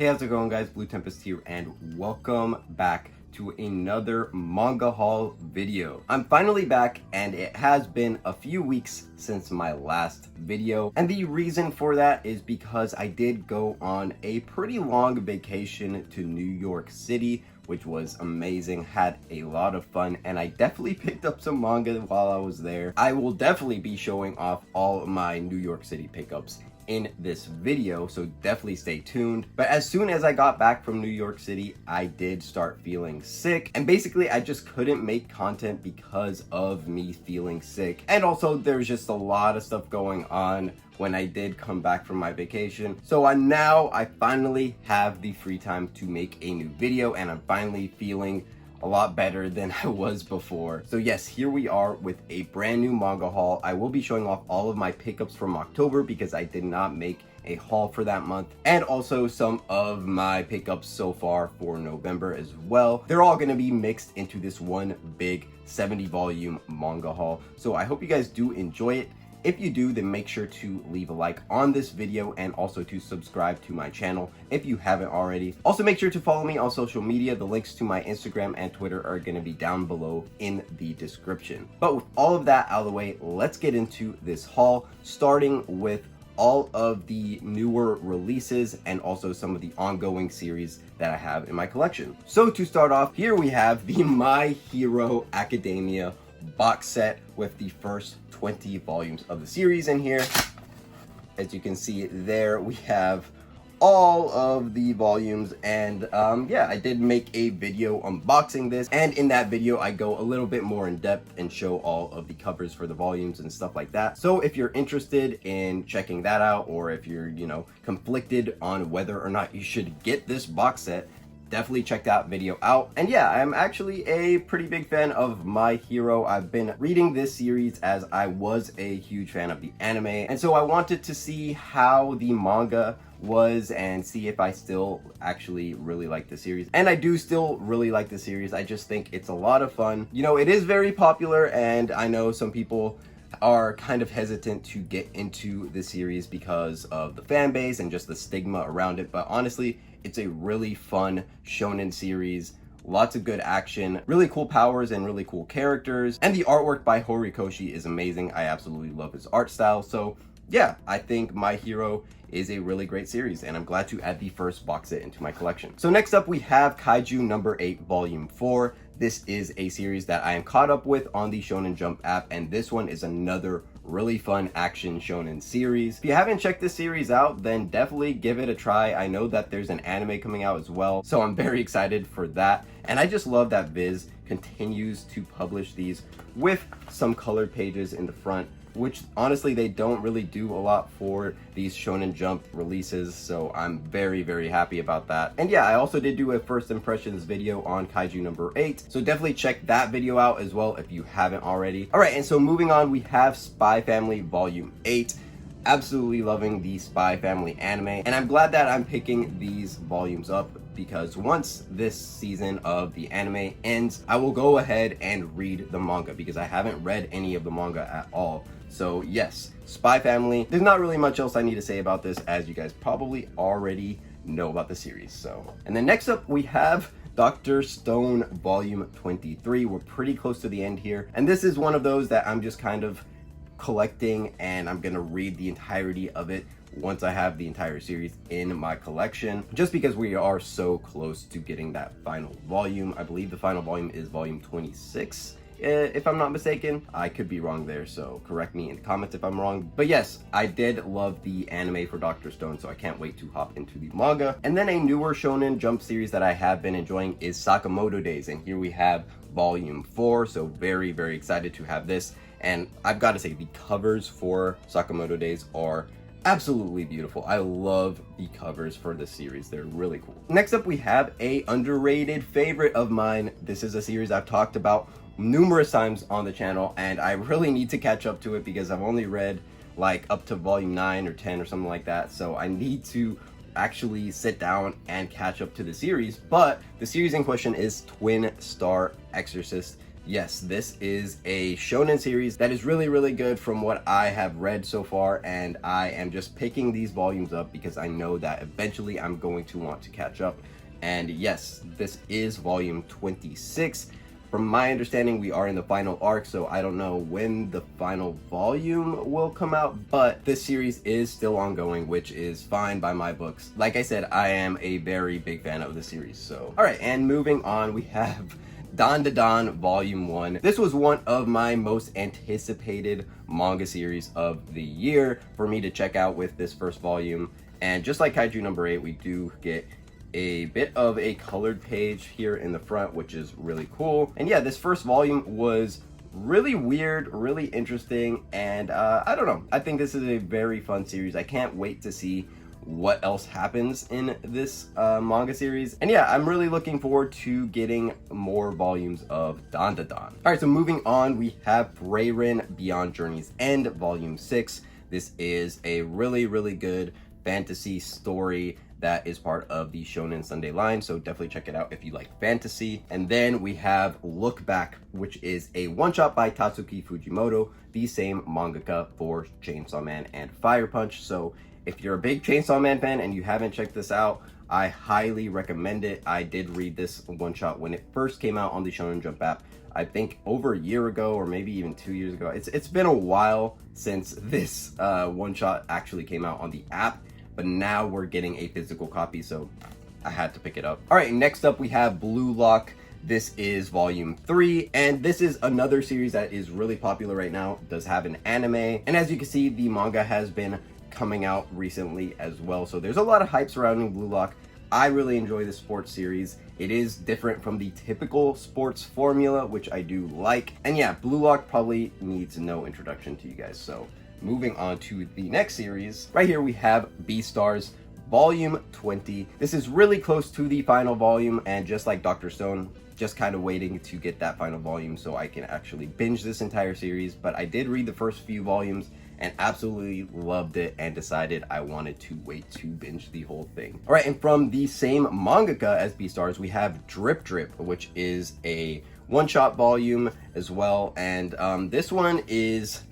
Hey, how's it going, guys? Blue Tempest here, and welcome back to another manga haul video. I'm finally back, and it has been a few weeks since my last video, and the reason for that is because I did go on a pretty long vacation to New York City, which was amazing, had a lot of fun, and I definitely picked up some manga while I was there. I will definitely be showing off all of my New York City pickups in this video, so definitely stay tuned. But as soon as I got back from New York City, I did start feeling sick, and basically I just couldn't make content because of me feeling sick. And also there's just a lot of stuff going on when I did come back from my vacation. So now I finally have the free time to make a new video, and I'm finally feeling a lot better than I was before. So yes, here we are with a brand new manga haul. I will be showing off all of my pickups from October because I did not make a haul for that month, and also some of my pickups so far for November as well. They're all going to be mixed into this one big 70 volume manga haul. So I hope you guys do enjoy it. If you do, then make sure to leave a like on this video and also to subscribe to my channel if you haven't already. Also, make sure to follow me on social media. The links to my Instagram and Twitter are going to be down below in the description. But with all of that out of the way, let's get into this haul, starting with all of the newer releases and also some of the ongoing series that I have in my collection. So to start off, here we have the My Hero Academia box set with the first 20 volumes of the series in here. As you can see there, we have all of the volumes, and yeah, I did make a video unboxing this, and in that video I go a little bit more in depth and show all of the covers for the volumes and stuff like that. So if you're interested in checking that out, or if you're conflicted on whether or not you should get this box set, definitely check that video out. And yeah, I'm actually a pretty big fan of My Hero. I've been reading this series as I was a huge fan of the anime, and so I wanted to see how the manga was and see if I still actually really like the series. And I do still really like the series. I just think it's a lot of fun. It is very popular, and I know some people are kind of hesitant to get into the series because of the fan base and just the stigma around it, but honestly, it's a really fun shonen series. Lots of good action, really cool powers, and really cool characters. And the artwork by Horikoshi is amazing. I absolutely love his art style. So yeah, I think My Hero is a really great series, and I'm glad to add the first box set into my collection. So next up, we have Kaiju number 8 volume 4. This is a series that I am caught up with on the Shonen Jump app, and this one is another really fun action shonen series. If you haven't checked this series out, then definitely give it a try. I know that there's an anime coming out as well, so I'm very excited for that. And I just love that Viz continues to publish these with some colored pages in the front, which honestly they don't really do a lot for these Shonen Jump releases, so I'm very, very happy about that. And yeah, I also did do a first impressions video on Kaiju number 8, so definitely check that video out as well if you haven't already. Alright, and so moving on, we have Spy Family volume 8. Absolutely loving the Spy Family anime, and I'm glad that I'm picking these volumes up because once this season of the anime ends, I will go ahead and read the manga because I haven't read any of the manga at all. So yes, Spy Family, there's not really much else I need to say about this, as you guys probably already know about the series. So, and then next up we have Dr. Stone volume 23. We're pretty close to the end here, and this is one of those that I'm just kind of collecting, and I'm gonna read the entirety of it once I have the entire series in my collection, just because we are so close to getting that final volume. I believe the final volume is volume 26, if I'm not mistaken. I could be wrong there, so correct me in the comments if I'm wrong. But yes, I did love the anime for Dr. Stone, so I can't wait to hop into the manga. And then a newer Shonen Jump series that I have been enjoying is Sakamoto Days, and here we have volume 4, so very, very excited to have this. And I've got to say, the covers for Sakamoto Days are absolutely beautiful. I love the covers for this series. They're really cool. Next up, we have a underrated favorite of mine. This is a series I've talked about numerous times on the channel, and I really need to catch up to it because I've only read like up to volume 9 or 10 or something like that. So I need to actually sit down and catch up to the series. But the series in question is Twin Star Exorcist, Yes, this is a shonen series that is really, really good from what I have read so far, and I am just picking these volumes up because I know that eventually I'm going to want to catch up. And yes, this is volume 26. From my understanding, we are in the final arc, so I don't know when the final volume will come out, but this series is still ongoing, which is fine by my books. Like I said, I am a very big fan of the series, so. All right, and moving on, we have Dan Da Dan Volume 1. This was one of my most anticipated manga series of the year for me to check out with this first volume. And just like Kaiju number 8, we do get a bit of a colored page here in the front, which is really cool. And yeah, this first volume was really weird, really interesting, and I don't know. I think this is a very fun series. I can't wait to see what else happens in this manga series. And yeah, I'm really looking forward to getting more volumes of Dan Da Dan. All right, so moving on, we have Reirin Beyond Journey's End, Volume 6. This is a really, really good fantasy story that is part of the Shonen Sunday line, so definitely check it out if you like fantasy. And then we have Look Back, which is a one-shot by Tatsuki Fujimoto, the same mangaka for Chainsaw Man and Fire Punch. So if you're a big Chainsaw Man fan and you haven't checked this out, I highly recommend it. I did read this one-shot when it first came out on the Shonen Jump app, I think over a year ago or maybe even 2 years ago. It's been a while since this one-shot actually came out on the app, but now we're getting a physical copy, so I had to pick it up. All right, next up we have Blue Lock. This is volume 3, and this is another series that is really popular right now. It does have an anime, and as you can see, the manga has been coming out recently as well, so there's a lot of hype surrounding Blue Lock. I really enjoy this sports series. It is different from the typical sports formula, which I do like. And yeah, Blue Lock probably needs no introduction to you guys, so moving on to the next series. Right here we have Beastars Volume 20. This is really close to the final volume, and just like Dr. Stone, just kind of waiting to get that final volume so I can actually binge this entire series. But I did read the first few volumes and absolutely loved it and decided I wanted to wait to binge the whole thing. All right, and from the same mangaka as Beastars, we have Drip Drip, which is a one-shot volume as well. And this one is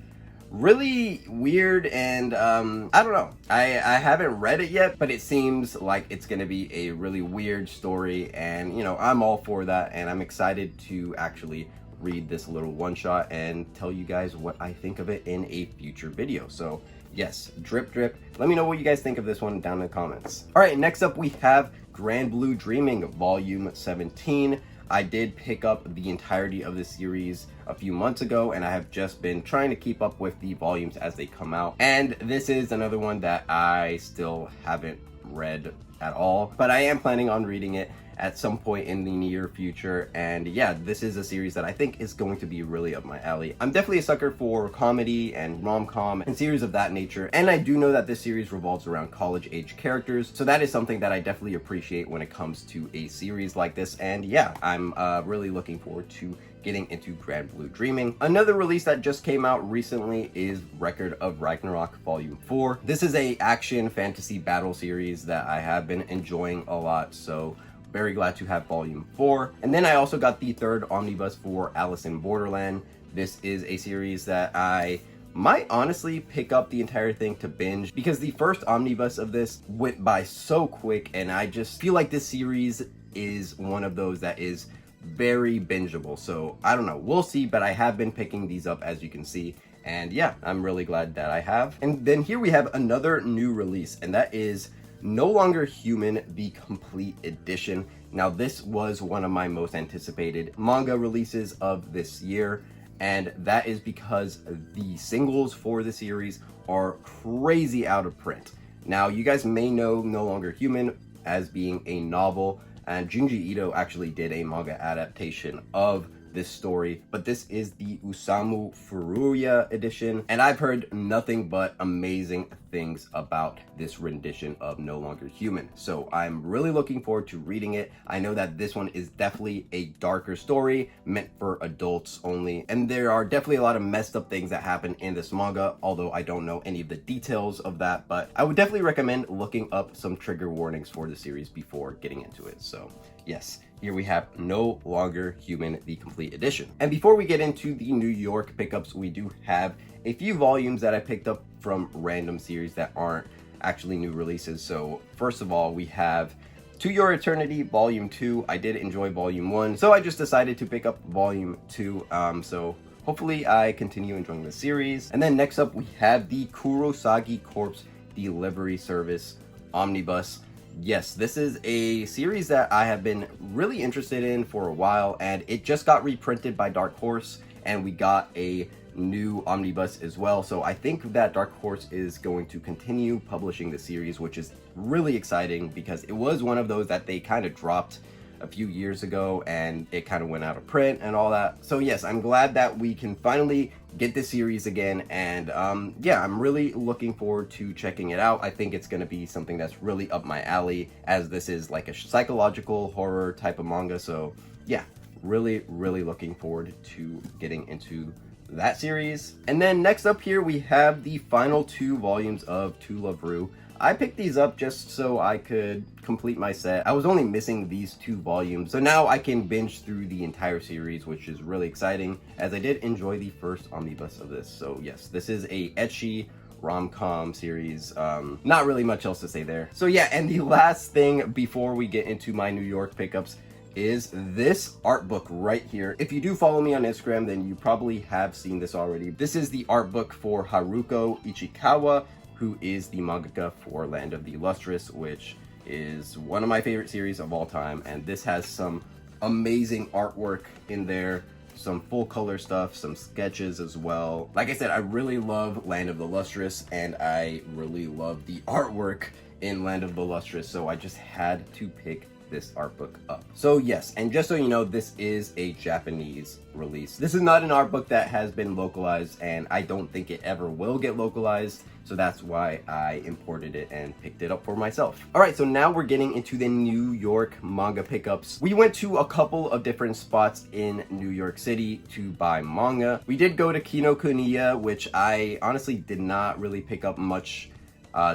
really weird, and I don't know. I haven't read it yet, but it seems like it's gonna be a really weird story, and you know, I'm all for that, and I'm excited to actually read this little one-shot and tell you guys what I think of it in a future video. So yes, Drip Drip. Let me know what you guys think of this one down in the comments. All right, next up we have Grand Blue Dreaming Volume 17. I did pick up the entirety of this series a few months ago, and I have just been trying to keep up with the volumes as they come out. And this is another one that I still haven't read at all, but I am planning on reading it at some point in the near future. And yeah, this is a series that I think is going to be really up my alley. I'm definitely a sucker for comedy and rom-com and series of that nature, and I do know that this series revolves around college-age characters, so that is something that I definitely appreciate when it comes to a series like this. And yeah, I'm really looking forward to getting into Grand Blue Dreaming. Another release that just came out recently is Record of Ragnarok Volume 4. This is a action fantasy battle series that I have been enjoying a lot, so very glad to have Volume 4. And then I also got the third omnibus for Alice in Borderland. This is a series that I might honestly pick up the entire thing to binge, because the first omnibus of this went by so quick, and I just feel like this series is one of those that is very bingeable. So I don't know, we'll see, but I have been picking these up, as you can see, and yeah, I'm really glad that I have. And then here we have another new release, and that is No Longer Human, the complete edition. Now this was one of my most anticipated manga releases of this year, and that is because the singles for the series are crazy out of print. Now you guys may know No Longer Human as being a novel, and Junji Ito actually did a manga adaptation of this story, but this is the Usamu Furuya edition, and I've heard nothing but amazing things about this rendition of No Longer Human. So I'm really looking forward to reading it. I know that this one is definitely a darker story meant for adults only, and there are definitely a lot of messed up things that happen in this manga, although I don't know any of the details of that. But I would definitely recommend looking up some trigger warnings for the series before getting into it. So yes, here we have No Longer Human, the complete edition. And before we get into the New York pickups, we do have a few volumes that I picked up from random series that aren't actually new releases. So first of all, we have To Your Eternity Volume 2. I did enjoy Volume 1, so I just decided to pick up Volume 2. So hopefully I continue enjoying the series. And then next up, we have the Kurosagi Corpse Delivery Service Omnibus. Yes, this is a series that I have been really interested in for a while, and it just got reprinted by Dark Horse, and we got a new omnibus as well. So I think that Dark Horse is going to continue publishing the series, which is really exciting because it was one of those that they kind of dropped a few years ago and it kind of went out of print and all that. So yes, I'm glad that we can finally get this series again, and yeah, I'm really looking forward to checking it out. I think it's going to be something that's really up my alley, as this is like a psychological horror type of manga. So yeah, really looking forward to getting into that series. And then next up here we have the final 2 volumes of To Love Ru. I picked these up just so I could complete my set. I was only missing these 2 volumes, so now I can binge through the entire series, which is really exciting, as I did enjoy the first omnibus of this. So yes, this is a ecchi rom-com series. Not really much else to say there. So yeah, and the last thing before we get into my New York pickups is this art book right here. If you do follow me on Instagram, then you probably have seen this already. This is the art book for Haruko Ichikawa, who is the mangaka for Land of the Lustrous, which is one of my favorite series of all time. And this has some amazing artwork in there, some full color stuff, some sketches as well. Like I said, I really love Land of the Lustrous, and I really love the artwork in Land of the Lustrous, so I just had to pick this art book up. So yes, and just so you know, this is a Japanese release. This is not an art book that has been localized, and I don't think it ever will get localized. So that's why I imported it and picked it up for myself. All right, so now we're getting into the New York manga pickups. We went to a couple of different spots in New York City to buy manga. We did go to Kinokuniya, which I honestly did not really pick up much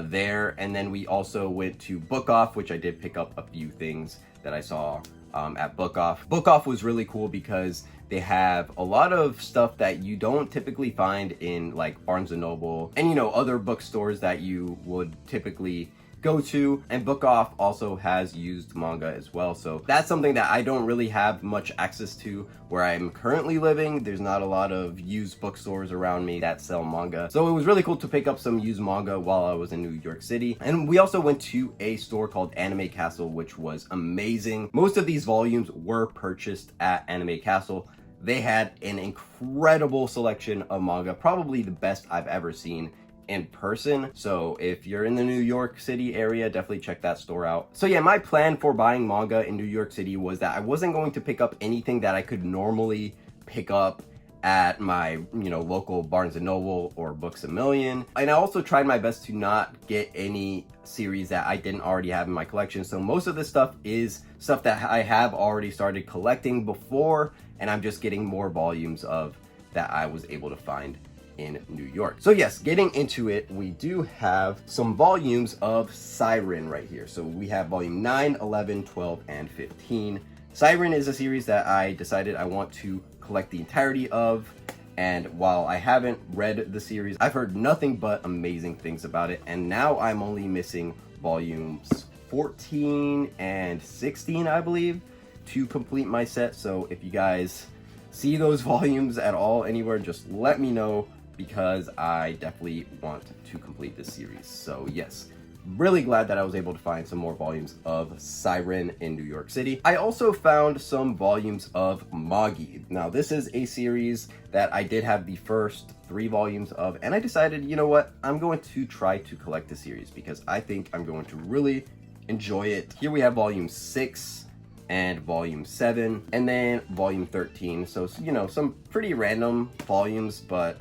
there. And then we also went to Book Off, which I did pick up a few things that I saw at Book Off. Book Off was really cool because they have a lot of stuff that you don't typically find in like Barnes & Noble and, you know, other bookstores that you would typically go to. And Book Off also has used manga as well. So that's something that I don't really have much access to where I'm currently living. There's not a lot of used bookstores around me that sell manga. So it was really cool to pick up some used manga while I was in New York City. And we also went to a store called Anime Castle, which was amazing. Most of these volumes were purchased at Anime Castle. They had an incredible selection of manga, probably the best I've ever seen in person. So if you're in the New York City area, definitely check that store out. So yeah, my plan for buying manga in New York City was that I wasn't going to pick up anything that I could normally pick up at my, you know, local Barnes & Noble or Books A Million. And I also tried my best to not get any series that I didn't already have in my collection. So most of this stuff is stuff that I have already started collecting before, and I'm just getting more volumes of that I was able to find in New York. So yes, getting into it, we do have some volumes of Siren right here. So we have volume 9, 11, 12, and 15. Siren is a series that I decided I want to collect the entirety of, and while I haven't read the series, I've heard nothing but amazing things about it, and now I'm only missing volumes 14 and 16, I believe, to complete my set. So if you guys see those volumes at all anywhere, just let me know, because I definitely want to complete this series. So yes, really glad that I was able to find some more volumes of Siren in New York City. I also found some volumes of Magi. Now this is a series that I did have the first 3 volumes of, and I decided, you know what, I'm going to try to collect the series because I think I'm going to really enjoy it. Here we have volume 6 and volume 7, and then volume 13. So, you know, some pretty random volumes, but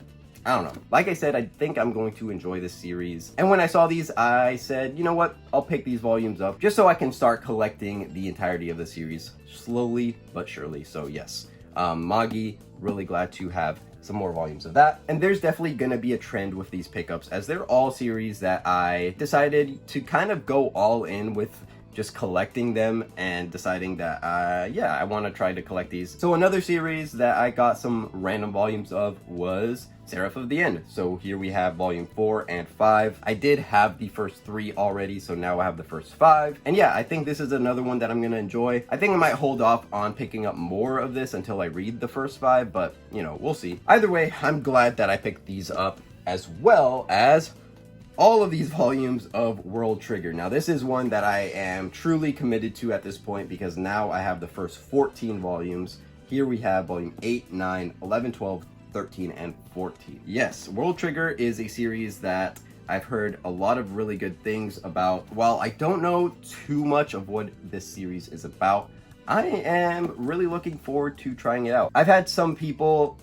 I don't know. Like I said, I think I'm going to enjoy this series. And when I saw these, I said, you know what? I'll pick these volumes up just so I can start collecting the entirety of the series slowly but surely. So yes, Magi, really glad to have some more volumes of that. And there's definitely gonna be a trend with these pickups, as they're all series that I decided to kind of go all in with, just collecting them and deciding that yeah, I want to try to collect these. So another series that I got some random volumes of was Seraph of the End. So here we have volume 4 and 5. I did have the first 3 already, so now I have the first 5. And yeah, I think this is another one that I'm gonna enjoy. I think I might hold off on picking up more of this until I read the first 5, but you know, we'll see. Either way, I'm glad that I picked these up, as well as all of these volumes of World Trigger. Now this is one that I am truly committed to at this point, because now I have the first 14 volumes. Here we have volume 8, 9, 11, 12, 13, and 14. Yes, World Trigger is a series that I've heard a lot of really good things about. While I don't know too much of what this series is about, I am really looking forward to trying it out. I've had some people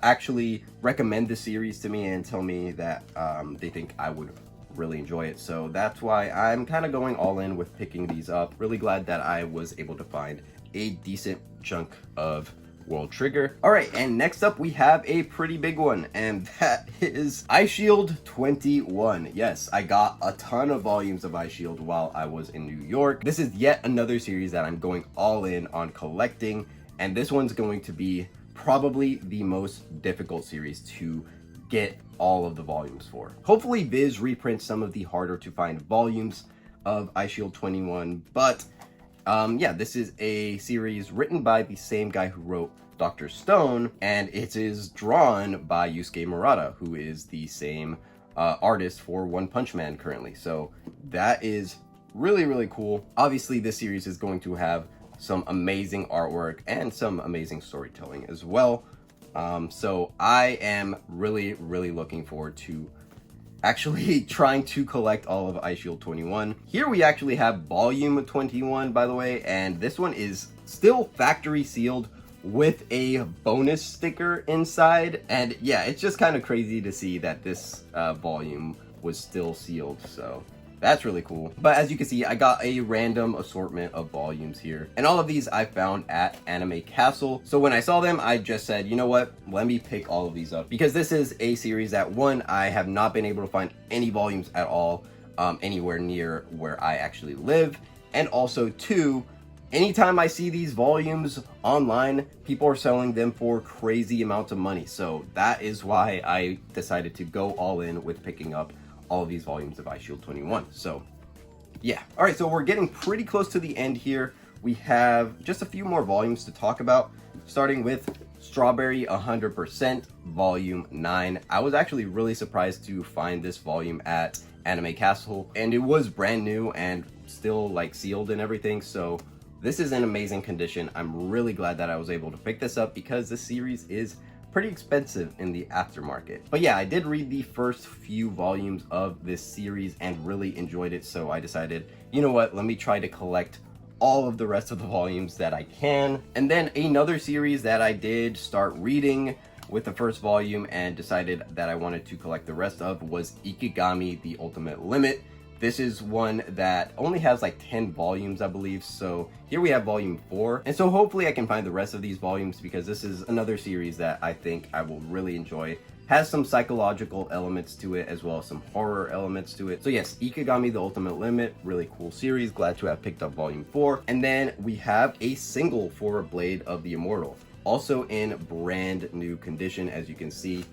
actually recommend the series to me and tell me that they think I would really enjoy it. So that's why I'm kind of going all in with picking these up. Really glad that I was able to find a decent chunk of World Trigger. All right, and next up we have a pretty big one, and that is Eyeshield 21. Yes, I got a ton of volumes of Eyeshield while I was in New York. This is yet another series that I'm going all in on collecting, and this one's going to be probably the most difficult series to get all of the volumes for. Hopefully Viz reprints some of the harder to find volumes of Eyeshield 21, but yeah, this is a series written by the same guy who wrote Dr. Stone, and it is drawn by Yusuke Murata, who is the same artist for One Punch Man currently. So that is really, really cool. Obviously, this series is going to have some amazing artwork and some amazing storytelling as well. So I am really, really looking forward to actually trying to collect all of Eyeshield 21. Here we actually have volume 21, by the way, and this one is still factory sealed with a bonus sticker inside. And yeah, it's just kind of crazy to see that this volume was still sealed, so that's really cool. But as you can see, I got a random assortment of volumes here, and all of these I found at Anime Castle. So when I saw them, I just said, you know what, let me pick all of these up, because this is a series that, one, I have not been able to find any volumes at all anywhere near where I actually live, and also two, anytime I see these volumes online, people are selling them for crazy amounts of money. So that is why I decided to go all in with picking up all of these volumes of Eyeshield 21. So yeah. All right, so we're getting pretty close to the end here. We have just a few more volumes to talk about, starting with Strawberry 100% volume 9. I was actually really surprised to find this volume at Anime Castle, and it was brand new and still like sealed and everything. So this is in amazing condition. I'm really glad that I was able to pick this up, because this series is pretty expensive in the aftermarket. But yeah, I did read the first few volumes of this series and really enjoyed it, so I decided, you know what, let me try to collect all of the rest of the volumes that I can. And then another series that I did start reading with the first volume and decided that I wanted to collect the rest of was Ikigami: The Ultimate Limit. This is one that only has like 10 volumes, I believe. So here we have volume 4. And so hopefully I can find the rest of these volumes, because this is another series that I think I will really enjoy. Has some psychological elements to it, as well as some horror elements to it. So yes, Ikigami: The Ultimate Limit, really cool series. Glad to have picked up volume 4. And then we have a single for Blade of the Immortal, also in brand new condition, as you can see.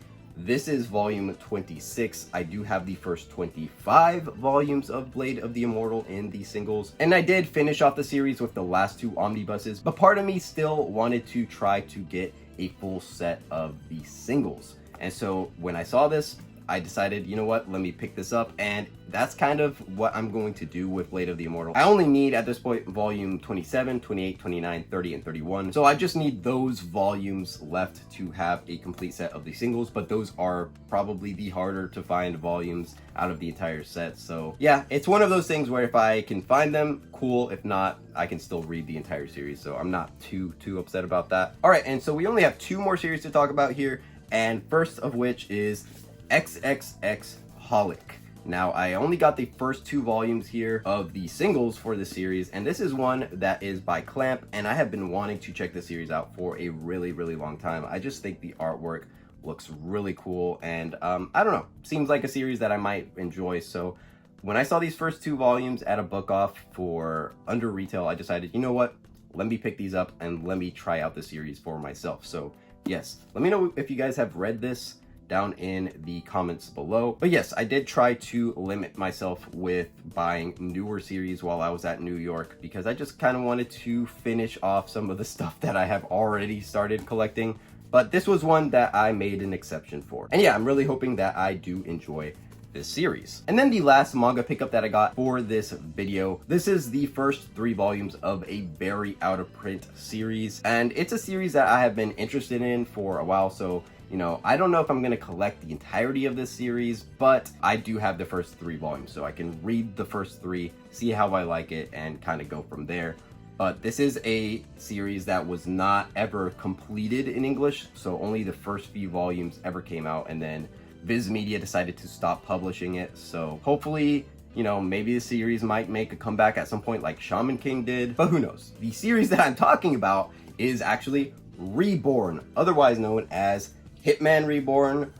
This is volume 26. I do have the first 25 volumes of Blade of the Immortal in the singles. And I did finish off the series with the last 2 omnibuses, but part of me still wanted to try to get a full set of the singles. And so when I saw this, I decided, you know what, let me pick this up, and that's kind of what I'm going to do with Blade of the Immortal. I only need, at this point, volume 27, 28, 29, 30, and 31. So I just need those volumes left to have a complete set of the singles, but those are probably the harder to find volumes out of the entire set. So yeah, it's one of those things where if I can find them, cool. If not, I can still read the entire series. So I'm not too upset about that. All right, and so we only have 2 more series to talk about here. and first of which is XXX Holic. Now, I only got the first 2 volumes here of the singles for the series, and this is one that is by Clamp, and I have been wanting to check the series out for a really long time. I just think the artwork looks really cool, and I don't know, seems like a series that I might enjoy. So when I saw these first 2 volumes at a book off for under retail, I decided, you know what, let me pick these up and let me try out the series for myself. So yes, let me know if you guys have read this down in the comments below. But yes, I did try to limit myself with buying newer series while I was at New York, because I just kind of wanted to finish off some of the stuff that I have already started collecting. But this was one that I made an exception for. And yeah, I'm really hoping that I do enjoy this series. And then the last manga pickup that I got for this video, this is the first 3 volumes of a very out of print series, and it's a series that I have been interested in for a while. So you know, I don't know if I'm going to collect the entirety of this series, but I do have the first 3 volumes, so I can read the first 3, see how I like it, and kind of go from there. But this is a series that was not ever completed in English, so only the first few volumes ever came out, and then Viz Media decided to stop publishing it. So hopefully, you know, maybe the series might make a comeback at some point like Shaman King did, but who knows. The series that I'm talking about is actually Reborn, otherwise known as Hitman Reborn.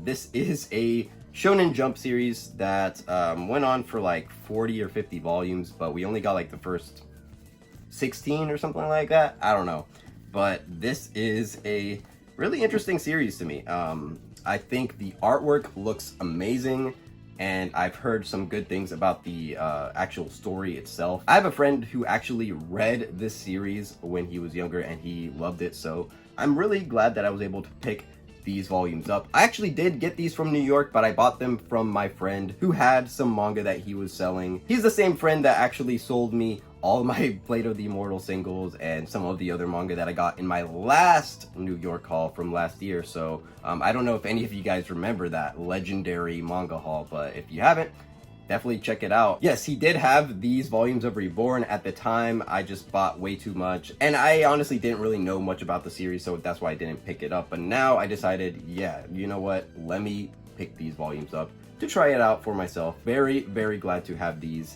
This is a Shonen Jump series that went on for like 40 or 50 volumes, but we only got like the first 16 or something like that. I don't know. But this is a really interesting series to me. I think the artwork looks amazing, and I've heard some good things about the actual story itself. I have a friend who actually read this series when he was younger, and he loved it, so I'm really glad that I was able to pick these volumes up. I actually did get these from New York, but I bought them from my friend who had some manga that he was selling. He's the same friend that actually sold me all my Play-Doh the Immortal singles and some of the other manga that I got in my last New York haul from last year. So I don't know if any of you guys remember that legendary manga haul, but if you haven't, definitely check it out. Yes, he did have these volumes of Reborn at the time. I just bought way too much, and I honestly didn't really know much about the series, so that's why I didn't pick it up. But now I decided, yeah, you know what, let me pick these volumes up to try it out for myself. Very glad to have these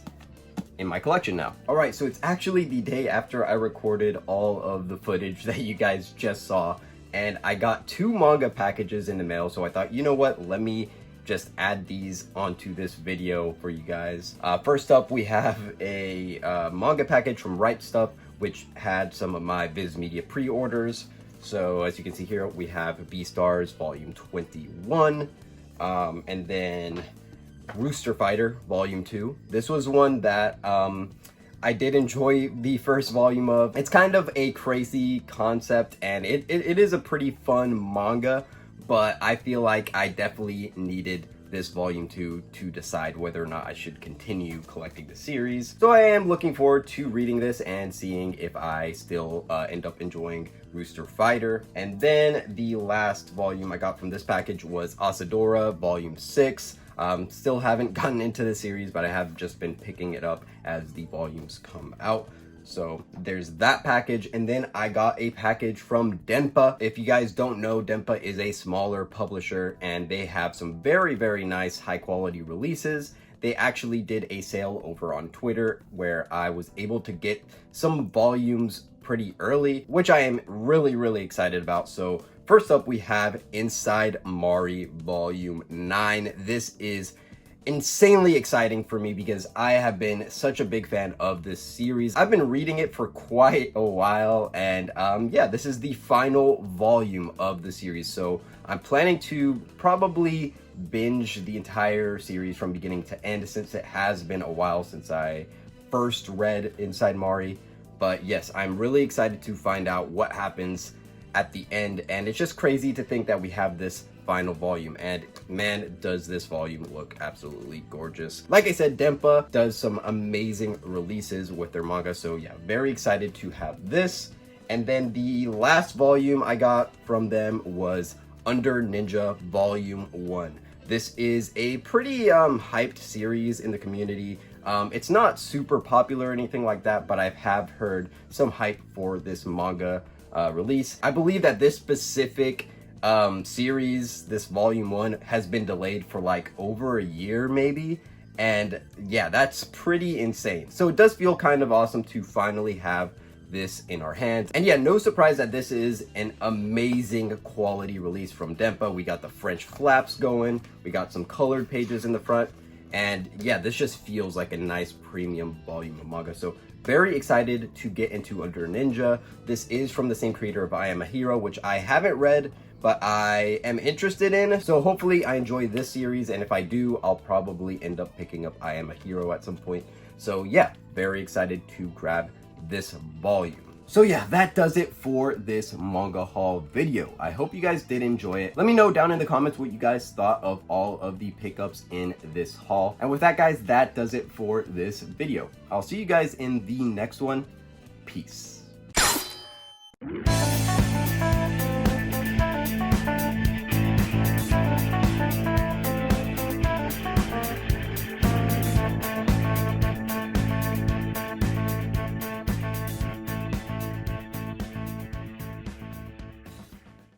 in my collection now. All right, so it's actually the day after I recorded all of the footage that you guys just saw, and I got 2 manga packages in the mail. So I thought, you know what, let me just add these onto this video for you guys. First up, we have a manga package from Ripe Stuff, which had some of my Viz Media pre-orders. So as you can see here, we have Beastars Volume 21, and then Rooster Fighter Volume 2. This was one that I did enjoy the first volume of. It's kind of a crazy concept, and it is a pretty fun manga, but I feel like I definitely needed this volume 2 to decide whether or not I should continue collecting the series. So I am looking forward to reading this and seeing if I still end up enjoying Rooster Fighter. And then the last volume I got from this package was Asadora Volume 6. Still haven't gotten into the series, but I have just been picking it up as the volumes come out. So there's that package, and then I got a package from Denpa. If you guys don't know, Denpa is a smaller publisher, and they have some very nice high quality releases. They actually did a sale over on Twitter where I was able to get some volumes pretty early, which I am really excited about. So first up, we have Inside Mari Volume 9. This is insanely exciting for me because I have been such a big fan of this series. I've been reading it for quite a while, and yeah, this is the final volume of the series. So I'm planning to probably binge the entire series from beginning to end, since it has been a while since I first read Inside Mari. But yes, I'm really excited to find out what happens at the end, and it's just crazy to think that we have this final volume, and man, does this volume look absolutely gorgeous. Like I said, Denpa does some amazing releases with their manga, so yeah, very excited to have this. And then the last volume I got from them was Under Ninja Volume 1. This is a pretty hyped series in the community. It's not super popular or anything like that, but I have heard some hype for this manga release. I believe that this specific series, this volume 1, has been delayed for like over a year maybe. And yeah, that's pretty insane. So it does feel kind of awesome to finally have this in our hands. And yeah, no surprise that this is an amazing quality release from Dempa. We got the French flaps going, we got some colored pages in the front, and yeah, this just feels like a nice premium volume of manga. So very excited to get into Under Ninja. This is from the same creator of I Am a Hero, which I haven't read, but I am interested in. So hopefully I enjoy this series, and if I do, I'll probably end up picking up I Am a Hero at some point. So yeah, very excited to grab this volume. So yeah, that does it for this manga haul video. I hope you guys did enjoy it. Let me know down in the comments what you guys thought of all of the pickups in this haul. And with that, guys, that does it for this video. I'll see you guys in the next one. Peace.